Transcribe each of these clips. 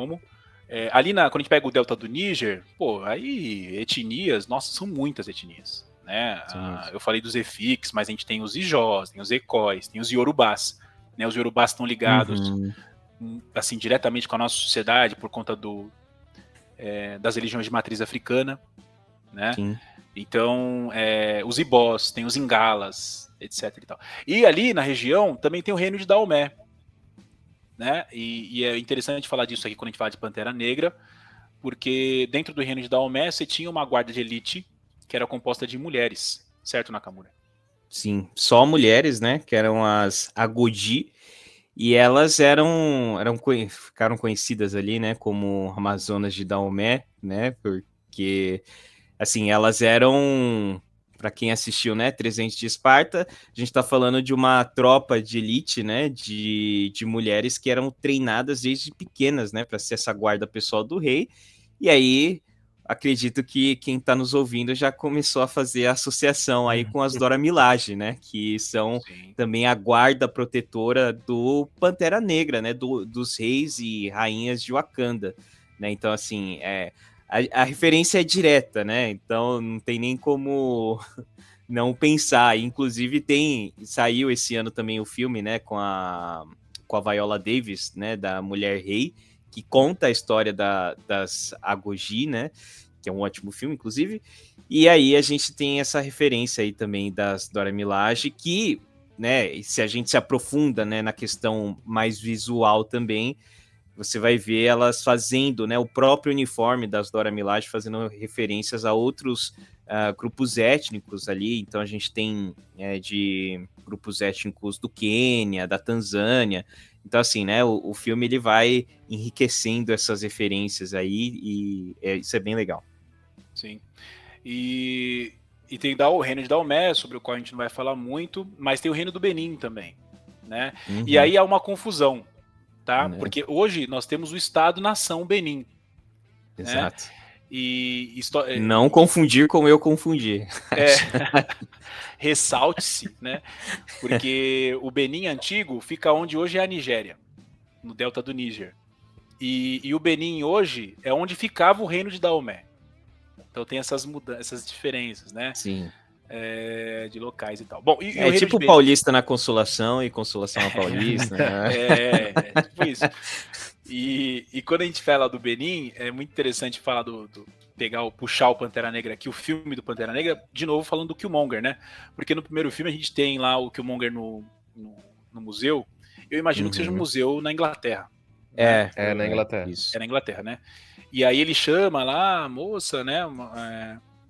calmo. Ali quando a gente pega o delta do Níger, pô, aí etnias, nossa, são muitas etnias, né? Eu falei dos Efiks, mas a gente tem os Ijós, tem os Ecóis, tem os Yorubás, né? Os Yorubás estão ligados, assim, diretamente com a nossa sociedade por conta das religiões de matriz africana, né? Sim. Então, os Ibós, tem os Ingalas, etc. E tal. E ali na região também tem o reino de Daomé, né? E é interessante falar disso aqui quando a gente fala de Pantera Negra, porque dentro do reino de Daomé você tinha uma guarda de elite que era composta de mulheres, certo, Nakamura? Sim, só mulheres, né? Que eram as Agodi. E elas ficaram conhecidas ali, né? Como Amazonas de Daomé, né? Porque, assim, elas eram... Para quem assistiu, né, 300 de Esparta, a gente está falando de uma tropa de elite, né, de mulheres que eram treinadas desde pequenas, né, para ser essa guarda pessoal do rei. E aí, acredito que quem está nos ouvindo já começou a fazer a associação aí com as Dora Milaje, né, que são Sim. também a guarda protetora do Pantera Negra, né, dos reis e rainhas de Wakanda, né. Então, assim, a referência é direta, né? Então não tem nem como não pensar. Inclusive saiu esse ano também o filme, né, com a Viola Davis, né, da Mulher Rei, que conta a história das Agogi, né, que é um ótimo filme, inclusive. E aí a gente tem essa referência aí também das Dora Milaje, que, né, se a gente se aprofunda, né, na questão mais visual também, você vai ver elas fazendo, né, o próprio uniforme das Dora Milaje fazendo referências a outros grupos étnicos ali. Então a gente tem de grupos étnicos do Quênia, da Tanzânia. Então, assim, né, o filme ele vai enriquecendo essas referências aí e isso é bem legal. Sim. E tem o reino de Daomé, sobre o qual a gente não vai falar muito, mas tem o reino do Benin também, né? E aí há uma confusão, tá? Né? Porque hoje nós temos o Estado-nação Benin, né? Exato. E Não confundir com eu confundir. ressalte-se, né? Porque o Benin antigo fica onde hoje é a Nigéria, no delta do Níger. E o Benin hoje é onde ficava o reino de Daomé. Então tem essas diferenças, né? Sim. De locais e tal. Bom, e o reino tipo de Benin... Paulista na Consolação e Consolação na Paulista. Né? Tipo isso. E quando a gente fala do Benin, é muito interessante falar puxar o Pantera Negra aqui, o filme do Pantera Negra, de novo falando do Killmonger, né? Porque no primeiro filme a gente tem lá o Killmonger no museu. Eu imagino que seja um museu na Inglaterra. Né? Na Inglaterra. Isso. É na Inglaterra, né? E aí ele chama lá a moça, né?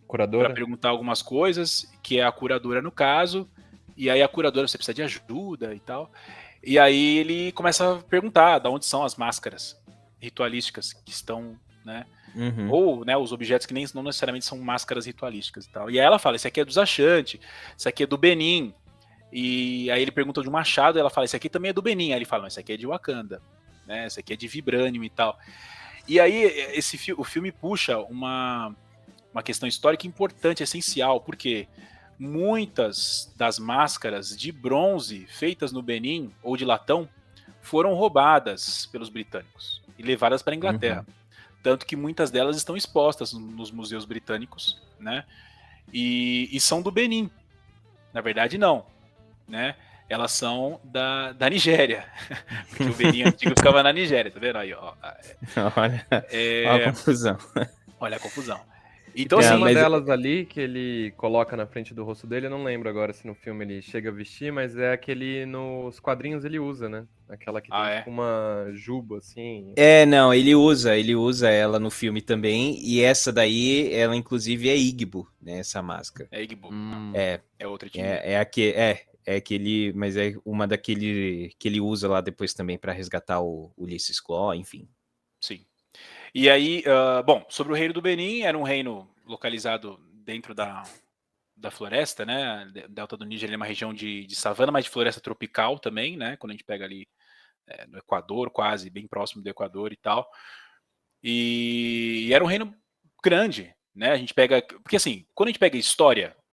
Curadora. Pra perguntar algumas coisas, que é a curadora no caso. E aí a curadora, você precisa de ajuda e tal. E aí ele começa a perguntar de onde são as máscaras ritualísticas que estão, né? Ou, né, os objetos que não necessariamente são máscaras ritualísticas e tal. E aí ela fala, esse aqui é dos Ashanti, esse aqui é do Benin. E aí ele pergunta de um machado, e ela fala, esse aqui também é do Benin. Aí ele fala, mas esse aqui é de Wakanda, né? Esse aqui é de Vibranium e tal. E aí o filme puxa uma questão histórica importante, essencial, porque muitas das máscaras de bronze feitas no Benin ou de latão foram roubadas pelos britânicos e levadas para a Inglaterra. Tanto que muitas delas estão expostas nos museus britânicos, né? E são do Benin. Na verdade, não, né? Elas são da Nigéria. Porque o Benin antigo ficava na Nigéria, tá vendo aí, ó? Olha a confusão. Olha a confusão. Então, tem assim, uma delas ali que ele coloca na frente do rosto dele, eu não lembro agora se no filme ele chega a vestir, mas é aquele nos quadrinhos ele usa, né? Aquela que tem tipo uma juba, assim. Não, ele usa ela no filme também, e essa daí, ela inclusive é Igbo, né, essa máscara. É Igbo. É outra etnia. É aquele, mas é uma daquele que ele usa lá depois também para resgatar o Ulysses Claw, enfim. Sim. E aí, bom, sobre o reino do Benin, era um reino localizado dentro da floresta, né? Delta do Níger é uma região de savana, mas de floresta tropical também, né? Quando a gente pega ali no Equador, quase, bem próximo do Equador e tal. E era um reino grande, né? A gente pega... Porque assim, quando a gente pega história,